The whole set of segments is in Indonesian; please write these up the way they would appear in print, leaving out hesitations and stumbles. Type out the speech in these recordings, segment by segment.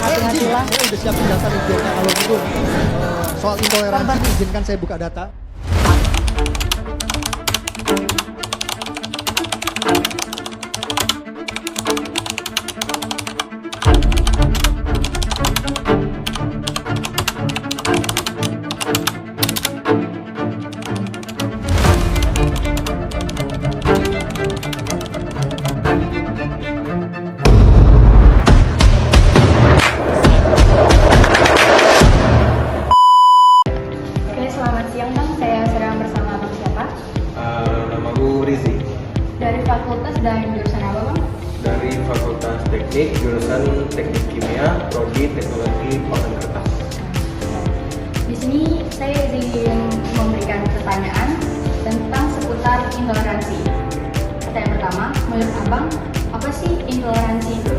hati-hati lah. Saya udah siapin data ribuannya kalau gitu. Soal intoleransi izinkan saya buka data. Oke, selamat siang Bang. Saya sedang bersama Bang siapa? Nama gue Rizi Dari fakultas dan jurusan apa Bang? dari Fakultas Teknik, jurusan Teknik Kimia, Prodi Teknologi Pakan Kertas. Di sini saya ingin memberikan pertanyaan tentang seputar intoleransi. Pertanyaan pertama, menurut Abang, apa sih intoleransi itu?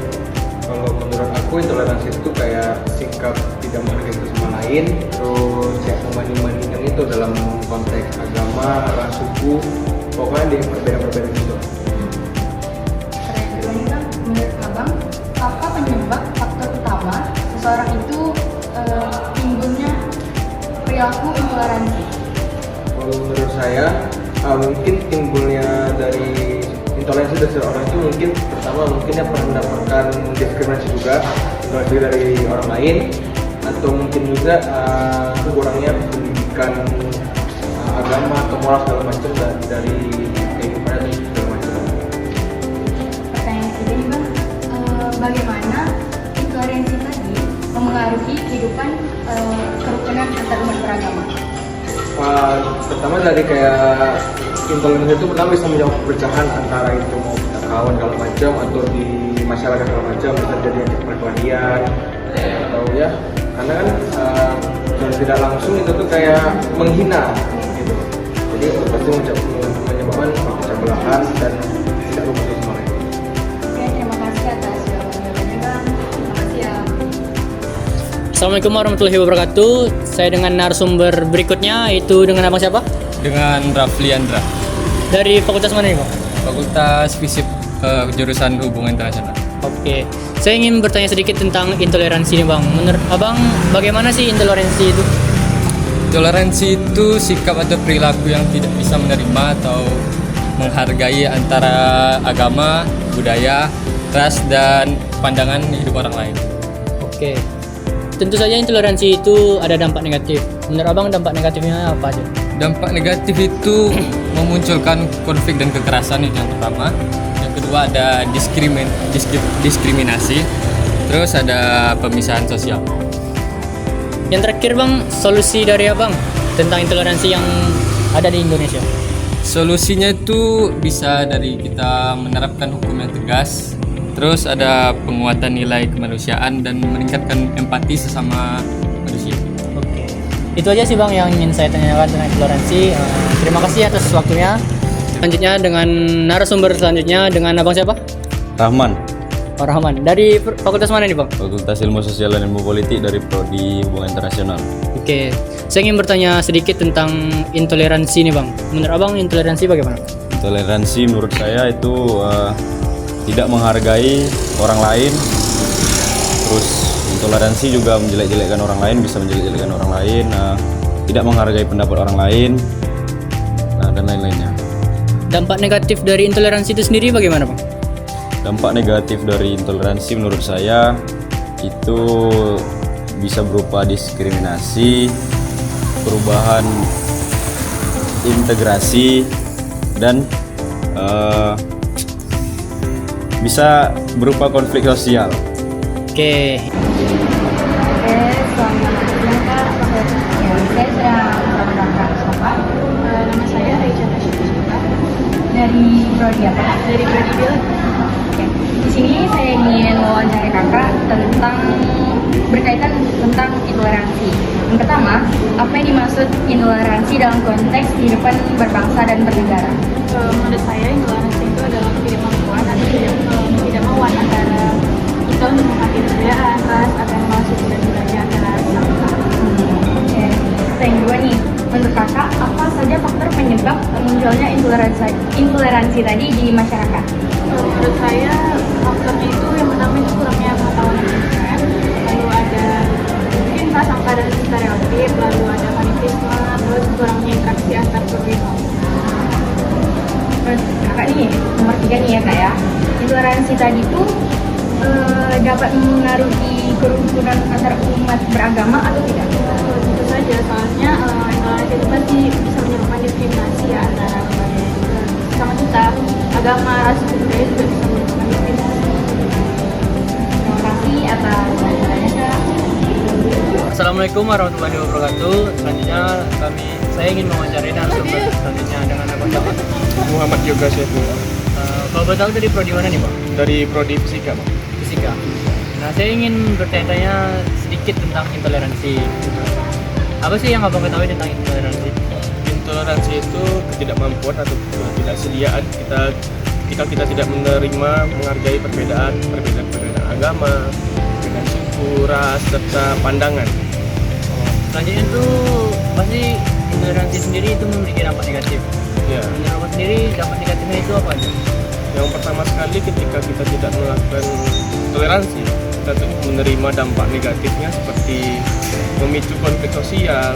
Kalau menurut aku intoleransi itu kayak sikap tidak menghargai itu sama lain, terus kayak membanding-bandingkan itu dalam konteks agama, ras, suku, pokoknya di perbedaan-perbedaan gitu. Pertanyaan kedua nih Bang, menurut Abang, apa penyebab faktor utama seseorang itu timbulnya perilaku intoleransi? Kalau menurut saya, mungkin timbulnya dari intoleransi dari seorang itu mungkin pertama mungkinnya pernah mendapatkan diskriminasi juga, intoleransi dari orang lain, atau mungkin juga kurangnya pendidikan agama atau moral segala macam dari kehidupan atau segala macam. Pertanyaan ketiga nih Bang, bagaimana intoleransi tadi memengaruhi kehidupan kerukunan antarumat beragama? Pertama dari kayak intoleransi itu pertama bisa menjawab perpecahan antara itu mau kita kawan segala macam atau di masyarakat segala macam, bisa jadi perkelahian atau ya karena kan secara tidak langsung itu tuh kayak menghina gitu, jadi itu pasti menyebabkan perpecahan belahan dan tidak rukun sama lain. Oke, terima kasih atas jawabannya Bang. Terima kasih ya. Assalamualaikum warahmatullahi wabarakatuh. Saya dengan narasumber berikutnya, itu dengan abang siapa? Dengan Rafli Andra, Dari fakultas mana nih bang? Fakultas Fisip, jurusan Hubungan Internasional. Oke, saya ingin bertanya sedikit tentang intoleransi nih bang. Menurut abang, bagaimana sih intoleransi itu? Toleransi itu sikap atau perilaku yang tidak bisa menerima atau menghargai antara agama, budaya, ras, dan pandangan hidup orang lain. Oke, tentu saja intoleransi itu ada dampak negatif. Menurut abang dampak negatifnya apa aja? Dampak negatif itu memunculkan konflik dan kekerasan, itu yang pertama. Yang kedua ada diskriminasi. Terus ada pemisahan sosial. Yang terakhir bang, solusi dari abang tentang intoleransi yang ada di Indonesia. Solusinya itu bisa dari kita menerapkan hukum yang tegas. Terus ada penguatan nilai kemanusiaan dan meningkatkan empati sesama manusia. Oke, itu aja sih bang yang ingin saya tanyakan tentang intoleransi. Terima kasih atas waktunya. Selanjutnya dengan narasumber selanjutnya dengan abang siapa? Rahman, Pak Rahman. Dari fakultas mana nih bang? Fakultas Ilmu Sosial dan Ilmu Politik dari Prodi Hubungan Internasional. Oke, saya ingin bertanya sedikit tentang intoleransi nih bang. Menurut abang intoleransi bagaimana? Toleransi menurut saya itu tidak menghargai orang lain, terus intoleransi juga menjelek-jelekkan orang lain, bisa menjelek-jelekkan orang lain, tidak menghargai pendapat orang lain, dan lain-lainnya. Dampak negatif dari intoleransi itu sendiri bagaimana bang? Dampak negatif dari intoleransi menurut saya itu bisa berupa diskriminasi, perubahan integrasi, dan bisa berupa konflik sosial. Oke, Oke, selamat siang Kak. Saya sedang mendaftar siapa? Nama saya Rachel Tashifuska. Dari Prodi apa? Dari Prodi Biologi. Oke. Di sini saya ingin wawancara kakak tentang berkaitan tentang intoleransi. Yang pertama, apa yang dimaksud intoleransi dalam konteks kehidupan berbangsa dan bernegara? Menurut saya intoleransi itu adalah ketidakmampuan atau ketidakmauan antara kita untuk menghargai perbedaan ras, agama, suku dan budaya antara bangsa. Oke. Yang kedua nih, menurut kakak apa saja faktor penyebab munculnya intoleransi tadi di masyarakat? Menurut saya faktornya itu yang pertama itu kurangnya pengetahuan masyarakat, lalu dapat mengaruhi kerukunan antara umat beragama atau tidak? Tentu saja, soalnya intoleransi itu pasti bisa menyebabkan diskriminasi ya antara sama kita, agama, ras, budaya juga bisa menyebabkan diskriminasi. Terima kasih atas jawabannya, Kak. Assalamualaikum warahmatullahi wabarakatuh. Selanjutnya saya ingin mewawancarai narasumber selanjutnya dengan Abang siapa? Muhammad Yoga Syaifullah Kalau boleh tahu dari prodi mana nih Bang? dari Prodi Fisika, Bang. Fisika. Nah, saya ingin bertanya sedikit tentang intoleransi. Apa sih yang Abang ketahui tentang intoleransi? Intoleransi itu ketidakmampuan atau ketidaksediaan ketika kita tidak menerima, menghargai perbedaan agama, perbedaan suku, ras, serta pandangan. Selanjutnya itu pasti intoleransi sendiri itu memiliki dampak negatif. Ya, Menurut Abang sendiri dampak negatifnya itu apa aja? yang pertama sekali ketika kita tidak melakukan toleransi, kita tuh menerima dampak negatifnya seperti memicu konflik sosial,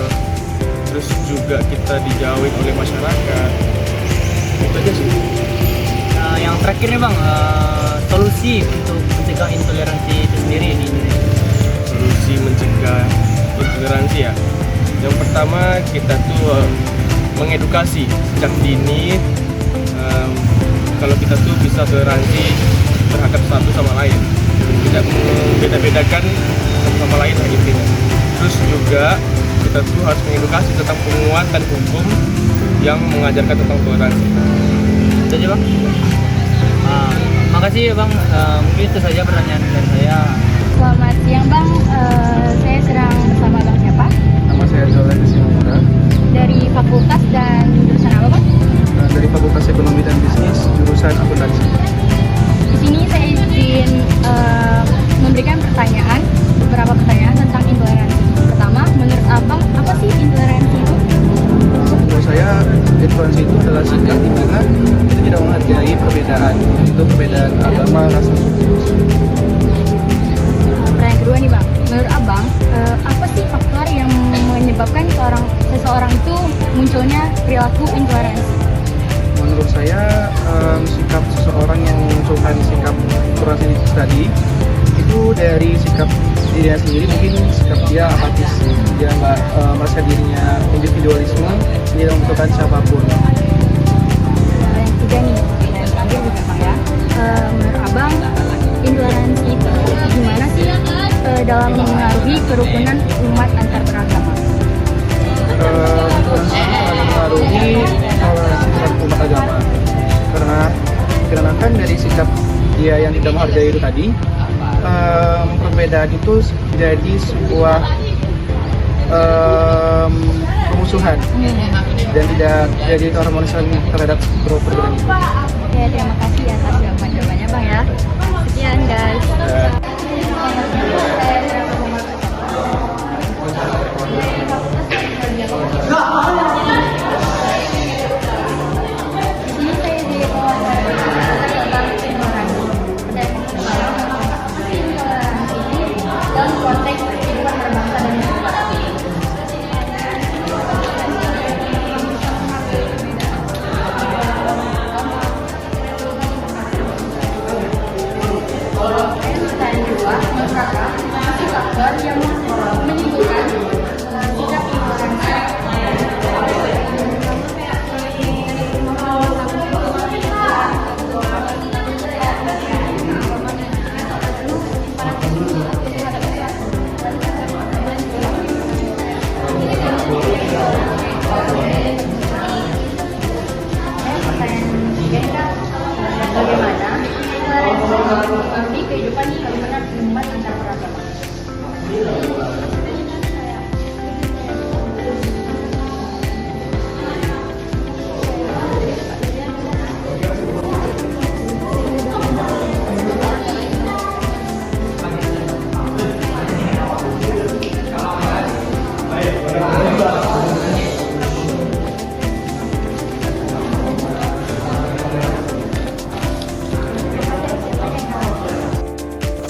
terus juga kita dijauhin oleh masyarakat. Itu aja sih. Nah, yang terakhir nih Bang, solusi untuk mencegah intoleransi itu sendiri di Indonesia. Solusi mencegah intoleransi ya. Yang pertama kita tuh mengedukasi sejak dini, kalau kita tuh bisa toleransi terhadap satu sama lain, tidak membeda-bedakan satu sama lain lah intinya. Terus juga kita tuh harus mengedukasi tentang penguatan hukum yang mengajarkan tentang toleransi. Itu aja Bang. Makasih ya Bang. Mungkin itu saja pertanyaan dari saya. Selamat siang, Bang. Saya sedang bersama Bang siapa? Nama saya Zolan Simura Dari fakultas dan jurusan apa, Bang? dari Fakultas Ekonomi dan Bisnis jurusan Akuntansi. Di sini saya izin memberikan beberapa pertanyaan tentang intoleransi. Pertama, menurut Abang, apa sih intoleransi itu? Menurut saya intoleransi itu adalah sikap di mana kita tidak menghargai perbedaan, itu perbedaan agama, ras, suku. Pertanyaan kedua nih, Bang. Menurut Abang, apa sih faktor yang menyebabkan seseorang itu munculnya perilaku intoleransi? Menurut saya sikap seseorang yang memunculkan sikap intoleransi tadi itu dari sikap dirinya sendiri, mungkin sikap dia apatis, dia nggak merasa dirinya individualisme, dia membutuhkan siapapun. Yang ketiga nih, dan terakhir juga Bang ya. Menurut Abang, intoleransi itu gimana sih dalam mengaruhi kerukunan umat antar beragama? Intoleransi itu akan mempengaruhi toleransi terhadap umat agama, karena dikarenakan dari sikap dia yang tidak menghargai itu tadi, perbedaan itu jadi sebuah pemusuhan dan tidak jadi keharmonisan terhadap perbedaan itu. Oke, terima kasih atas jawabannya Bang ya. Sekian guys. Di sini saya diwawancara tentang intoleransi. Intoleransi dalam konteks kehidupan berbangsa dan bernegara. Pertanyaan kedua, menurut Kakak, apa sih faktor yang menimbulkan sikap intoleransi? Pertanyaan ketiga, bagaimana intoleransi mempengaruhi kehidupan kerukunan umat antar beragama?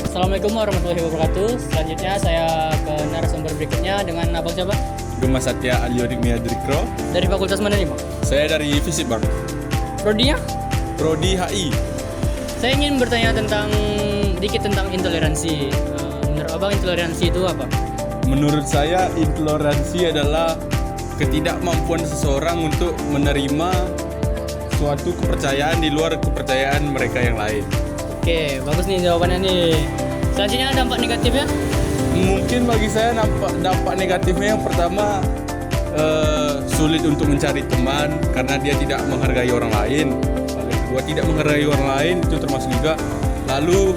Assalamualaikum warahmatullahi wabarakatuh. Selanjutnya saya ke narasumber berikutnya dengan Abang siapa? Gema Satya Aliodik Miadrikro. Dari fakultas mana nih Bang? Saya dari Fisip, Bang. Prodinya? Prodi HI. Saya ingin bertanya tentang di sedikit tentang intoleransi. Menurut abang intoleransi itu apa? Menurut saya intoleransi adalah ketidakmampuan seseorang untuk menerima suatu kepercayaan di luar kepercayaan mereka yang lain. Oke, bagus nih jawabannya nih. Selanjutnya dampak negatifnya? Mungkin bagi saya dampak negatifnya yang pertama sulit untuk mencari teman karena dia tidak menghargai orang lain. Lalu yang kedua tidak menghargai orang lain itu termasuk juga. Lalu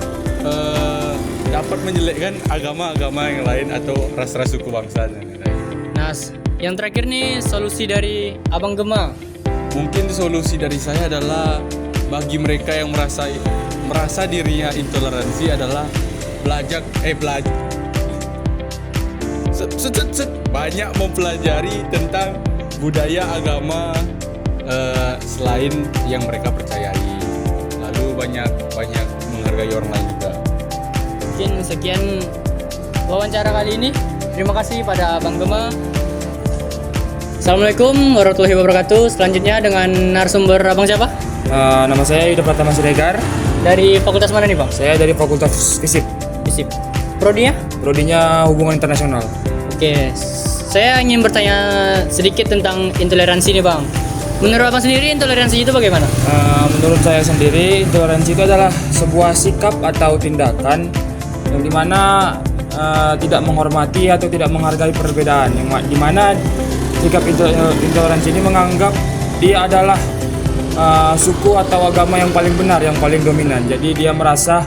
dapat menjelekkan agama-agama yang lain atau ras-ras suku bangsa dan lain-lain. Nah, yang terakhir nih solusi dari Abang Gema. Mungkin solusi dari saya adalah bagi mereka yang merasa dirinya intoleransi adalah banyak mempelajari tentang budaya agama selain yang mereka percayai. Lalu banyak menghargai orang lain juga. Mungkin sekian wawancara kali ini. Terima kasih pada Abang Gema. Assalamualaikum warahmatullahi wabarakatuh. Selanjutnya dengan narasumber Abang siapa? Nama saya Yuda Pratama Siregar. Dari fakultas mana nih Bang? Saya dari Fakultas FISIP. FISIP. Prodinya? Prodinya Hubungan Internasional. Oke, saya ingin bertanya sedikit tentang intoleransi nih Bang. Menurut Abang sendiri intoleransi itu bagaimana? Menurut saya sendiri intoleransi itu adalah sebuah sikap atau tindakan yang dimana tidak menghormati atau tidak menghargai perbedaan. Yang dimana sikap intoleransi ini menganggap dia adalah suku atau agama yang paling benar, yang paling dominan. Jadi dia merasa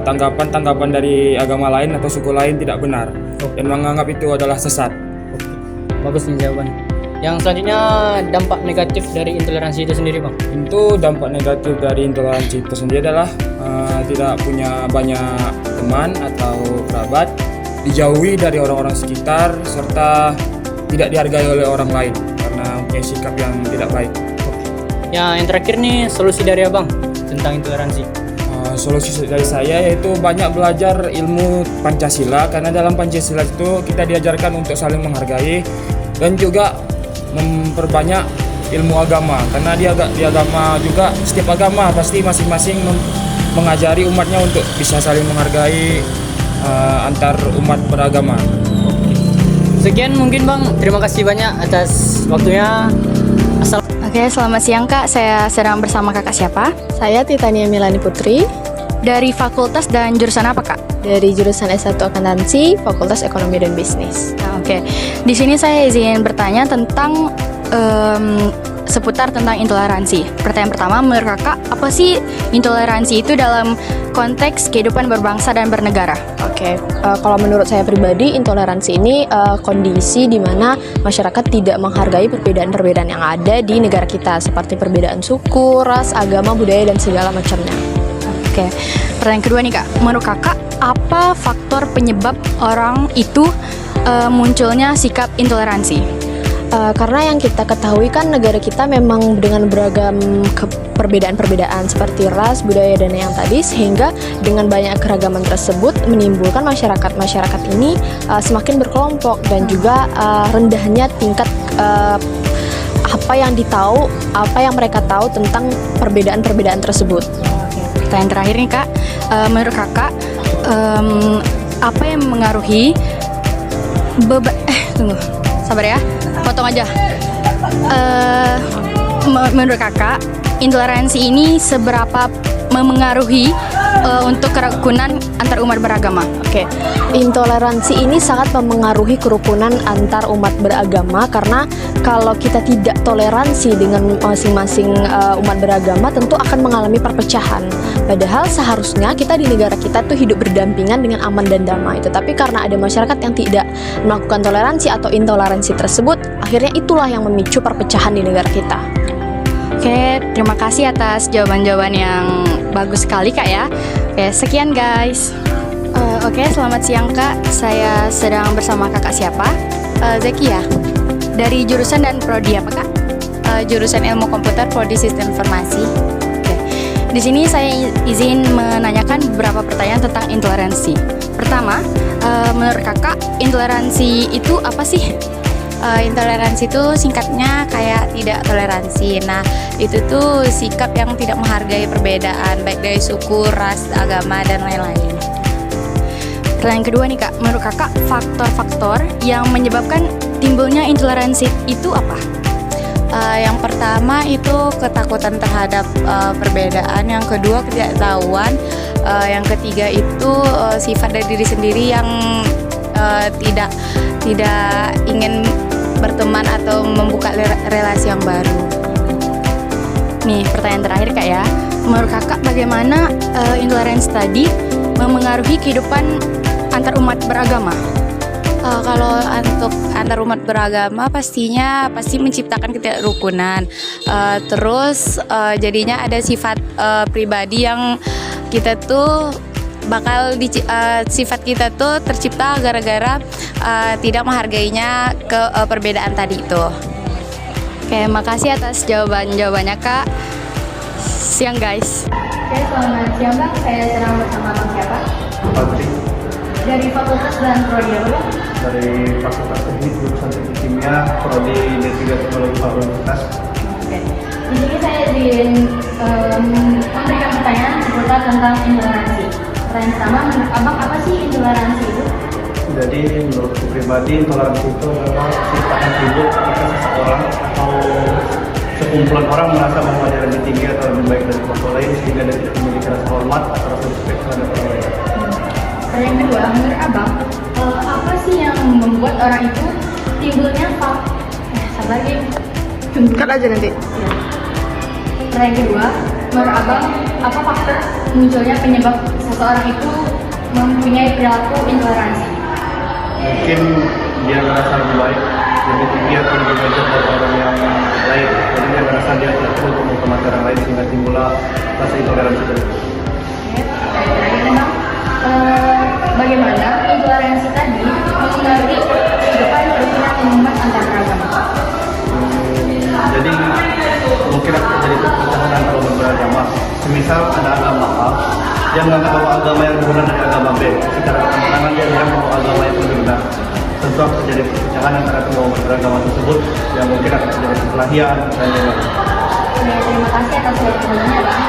tanggapan dari agama lain atau suku lain tidak benar dan menganggap itu adalah sesat. Bagus nih jawaban. Yang selanjutnya dampak negatif dari intoleransi itu sendiri Bang. Tentu dampak negatif dari intoleransi itu sendiri adalah tidak punya banyak teman atau kerabat, dijauhi dari orang-orang sekitar, serta tidak dihargai oleh orang lain karena punya sikap yang tidak baik. Ya, yang terakhir nih solusi dari Abang tentang intoleransi. Solusi dari saya yaitu banyak belajar ilmu Pancasila karena dalam Pancasila itu kita diajarkan untuk saling menghargai dan juga memperbanyak ilmu agama karena di agama juga setiap agama pasti masing-masing mengajari umatnya untuk bisa saling menghargai antar umat beragama. Sekian mungkin Bang, terima kasih banyak atas waktunya. Oke, selamat siang Kak. Saya sedang bersama Kakak siapa? Saya Titania Milani Putri. Dari fakultas dan jurusan apa Kak? Dari jurusan S1 Akuntansi, Fakultas Ekonomi dan Bisnis. Nah, oke. Di sini saya izin bertanya tentang seputar tentang intoleransi. Pertanyaan pertama, menurut Kakak, apa sih intoleransi itu dalam konteks kehidupan berbangsa dan bernegara? Oke, kalau menurut saya pribadi, intoleransi ini kondisi di mana masyarakat tidak menghargai perbedaan-perbedaan yang ada di negara kita, seperti perbedaan suku, ras, agama, budaya, dan segala macamnya. Oke, pertanyaan kedua nih Kak, menurut Kakak, apa faktor penyebab orang itu munculnya sikap intoleransi? Karena yang kita ketahui kan negara kita memang dengan beragam perbedaan-perbedaan seperti ras, budaya, dan yang tadi, sehingga dengan banyak keragaman tersebut menimbulkan masyarakat ini semakin berkelompok dan juga rendahnya tingkat apa yang mereka tahu tentang perbedaan-perbedaan tersebut. Pertanyaan terakhir nih Kak, menurut Kakak apa yang mengaruhi tunggu, sabar ya, potong aja. Menurut Kakak, intoleransi ini seberapa memengaruhi untuk kerukunan antar umat beragama? Oke, intoleransi ini sangat memengaruhi kerukunan antar umat beragama karena kalau kita tidak toleransi dengan masing-masing umat beragama tentu akan mengalami perpecahan. Padahal seharusnya kita di negara kita tuh hidup berdampingan dengan aman dan damai. Tetapi karena ada masyarakat yang tidak melakukan toleransi atau intoleransi tersebut, akhirnya itulah yang memicu perpecahan di negara kita. Oke, terima kasih atas jawaban-jawaban yang bagus sekali Kak ya. Oke, sekian guys. Oke, selamat siang Kak. Saya sedang bersama Kakak siapa? Zeki ya. Dari jurusan dan prodi apa Kak? Jurusan Ilmu Komputer, Prodi Sistem Informasi. Oke. Di sini saya izin menanyakan beberapa pertanyaan tentang intoleransi. Pertama, menurut Kakak, intoleransi itu apa sih? Intoleransi itu singkatnya kayak tidak toleransi. Nah, itu tuh sikap yang tidak menghargai perbedaan baik dari suku, ras, agama dan lain-lain. Pertanyaan kedua nih Kak, menurut Kakak faktor-faktor yang menyebabkan timbulnya intoleransi itu apa? Yang pertama itu ketakutan terhadap perbedaan, yang kedua ketidaktahuan, yang ketiga itu sifat dari diri sendiri yang tidak ingin berteman atau membuka relasi yang baru. Nih pertanyaan terakhir Kak ya, menurut Kakak bagaimana intoleransi tadi memengaruhi kehidupan antar umat beragama? Kalau untuk antar umat beragama pasti menciptakan ketidakrukunan. Terus jadinya ada sifat pribadi yang kita tuh sifat kita tuh tercipta gara-gara tidak menghargainya perbedaan tadi itu. Oke, makasih atas jawabannya Kak. Siang guys. Oke, selamat siang Bang. Saya sedang bersama Bang siapa? Patrick Dari fakultas dan prodi apa Bang? dari Fakultas Teknik jurusan Teknik Kimia, prodi D3 Teknologi Fakultas. Oke. Di sini saya ingin memberikan pertanyaan seputar tentang intoleransi. Pertanyaan pertama, menurut Abang apa sih intoleransi itu? Jadi menurutku pribadi intoleransi itu memang ciptaan hidup ketika seseorang atau sekumpulan orang merasa bahwa dia lebih tinggi atau lebih baik dari kelompok lain sehingga dia tidak memiliki rasa hormat atau rasa respect terhadap orang lain. Pertanyaan kedua, menurut Abang apa sih yang membuat orang itu timbulnya sabar ya. Cut aja nanti. Pertanyaan kedua, menurut Abang apa faktor munculnya penyebab seseorang itu mempunyai perilaku intoleransi? Mungkin dia merasa lebih baik, lebih tinggi atau lebih baik dari orang yang lain. Jadi dia merasa dia tidak perlu untuk menghormati orang lain sehingga timbullah rasa intoleransi tersebut. Bagaimana intoleransi tadi mempengaruhi kehidupan kerukunan umat antar beragama? Jadi mungkin akan terjadi perpecahan antara umat beragama. Semisal ada agama A, dia menganggap bahwa agama yang lebih benar dari agama B. Secara terang-terangan dia bilang bahwa agama itu lebih benar. Tentu akan terjadi perpecahan antara kedua umat beragama tersebut yang mungkin akan terjadi perkelahian dan lain-lain. Terima kasih atas waktunya Bang.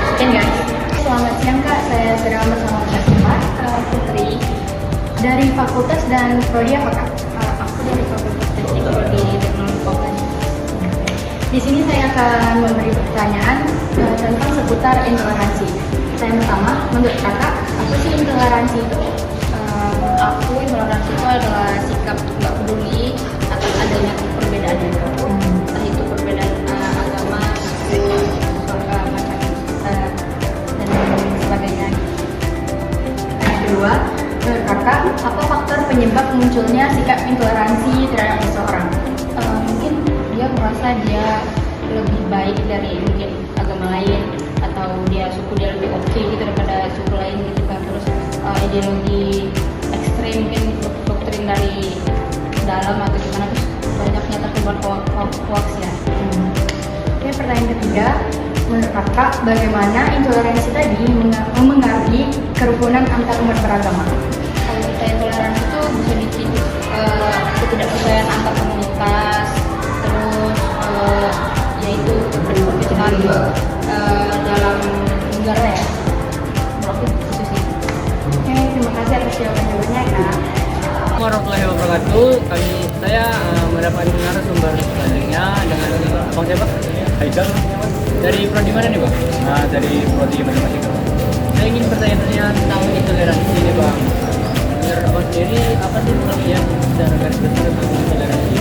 Sekian guys. Selamat siang Kak, saya sedang bersama Kak Putri dari Fakultas dan prodi apa Kak? Aku dari Fakultas Teknik Prodi Teknologi Komunikasi. Di sini saya akan memberi pertanyaan tentang seputar intoleransi. Pertanyaan pertama, menurut Kakak apa sih intoleransi itu? Aku intoleransi itu adalah sikap nggak peduli atas adanya perbedaan yang entah itu perbedaan agama, suku, dan sebagainya. Yang kedua, menurut Kakak apa faktor penyebab munculnya sikap intoleransi terhadap seseorang? Mungkin dia merasa dia lebih baik dari mungkin agama lain, atau suku dia lebih oke gitu daripada suku lain gitu kan. Terus ideologi ekstrim mungkin doktrin dari dalam atau gimana, terus banyaknya tersebar hoax ya. Oke, pertanyaan ketiga, menurut Kakak bagaimana intoleransi tadi memengaruhi kerukunan antar umat beragama? Kalau kita intoleransi itu bisa bikin ketidakpercayaan antar komunitas, terus yaitu perpecahan dalam negara ya. Menurut itu sih. Oke, terima kasih atas jawabannya Kak. Warahmatullahi wabarakatuh. Saya mendapat narasumber selanjutnya dengan Bang siapa? Haikal. Dari prodi mana nih Bang? Nah, dari prodi matematika. Saya ingin bertanya tentang intoleransi nih Bang. Menurut Abang sendiri apa sih pengertian secara garis besar tentang intoleransi?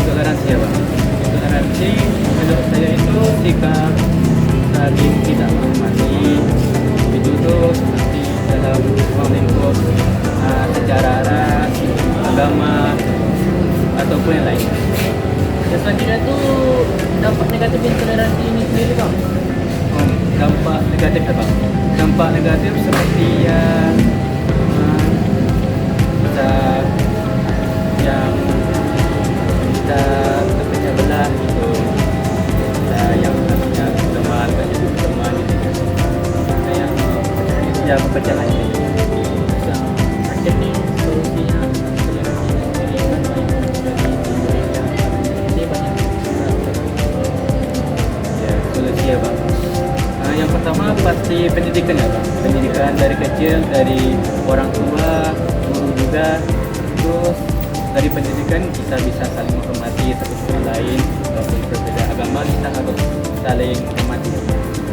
Intoleransi ya Bang. Intoleransi menurut saya itu sikap saling tidak menghormati itu tuh seperti dalam lingkup secara ras, agama ataupun yang lain. Dan selanjutnya itu dampak negatif intoleransi ini sendiri Bang. Dampak negatif apa? Dampak negatif seperti yang kita terpecah belah gitu. Yang harusnya teman gak jadi teman gitu. Kayak ya perpecahan gitu. Jadi solusinya intoleransi sendiri kan baik. Iya Bang. Yang pertama pasti pendidikan ya Bang. Pendidikan dari kecil, dari orang tua, guru juga. Terus dari pendidikan kita bisa saling menghormati satu sama lain. Walaupun berbeda agama kita harus saling menghormati.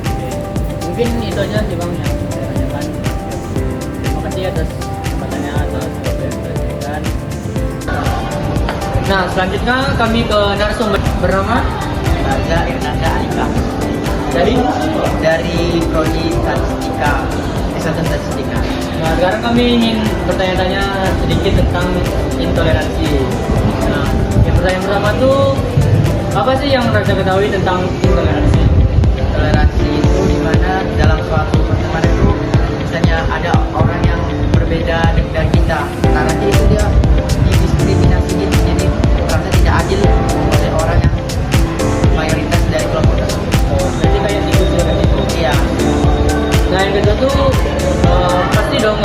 Oke. Mungkin itu aja sih Bang yang saya tanyakan. Terima kasih atas kesempatannya, atas waktu yang saya berikan. Nah, selanjutnya kami ke narasumber bernama Raza Irnanda Alika dari Prodi Statistika S1 Statistika. Nah, sekarang kami ingin bertanya-tanya sedikit tentang intoleransi. Nah, yang pertanyaan pertama tuh apa sih yang Raja ketahui tentang intoleransi? Toleransi itu dimana dalam suatu pertemanan itu misalnya ada orang yang berbeda dari kita, nanti itu dia didiskriminasi gitu, jadi merasa tidak adil oleh orang yang mayoritas dari kelompok tersebut. Jadi kayak dikucilkan itu. Iya. Nah, yang kedua tuh pasti dong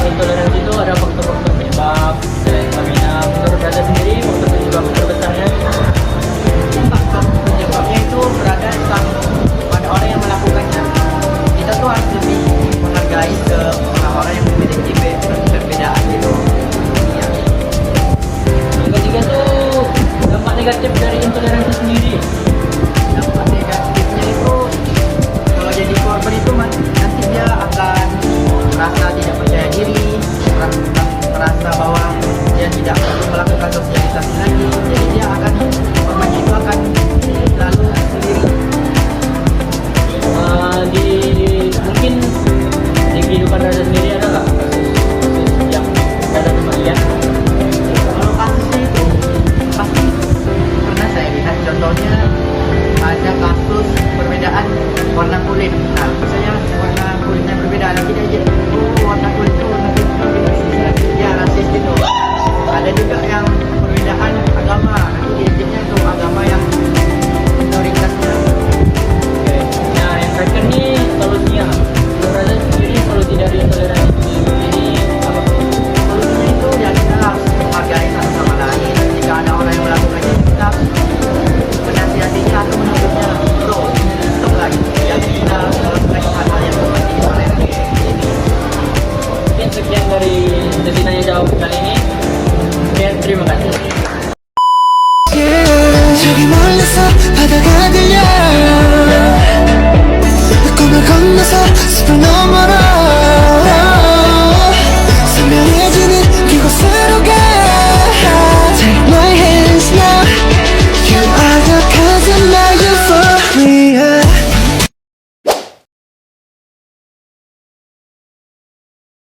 intoleransi itu ada faktor-faktor penyebab dan sebagainya. Menurut Raja sendiri faktor penyebab terbesarnya Faktor penyebabnya itu berada pada orang yang melakukannya. Kita tuh harus lebih menghargai ke orang-orang yang memiliki perbedaan gitu. Iya. yang ketiga tuh dampak negatif dari intoleransi sendiri. Dampak negatifnya itu kalau jadi korban itu nanti dia akan merasa tidak percaya diri, merasa bahwa dia tidak perlu melakukan sosialisasi lagi, jadi dia akan korbannya itu akan lalu sendiri. Mungkin di kehidupan Raja sendiri ada nggak kasus yang Raja pernah lihat? Kalau kasusnya itu pasti pernah saya lihat, contohnya ada kasus perbedaan warna kulit. Nah, misalnya warna kulitnya berbeda, nanti dia jadi warna kulit itu warna kulit dia rasis gitu. Ada juga yang perbedaan agama, nanti diejeknya itu agama yang minoritasnya. Oke. Nah, yang terakhir nih solusinya. Menurut Raja sendiri solusi dari intoleransi ini apa? Solusinya itu ya kita harus menghargai satu sama lain. Jika ada orang yang melakukannya, kita menasihatinya atau menegurnya, bro, stop lagi. Jangan kita melakukan hal-hal yang seperti intoleransi. Mungkin sekian dari sesi tanya jawab kali ini. Sekian, terima kasih. 저기 멀리서 바다가 들려 꿈을 건너서 숲을 넘어라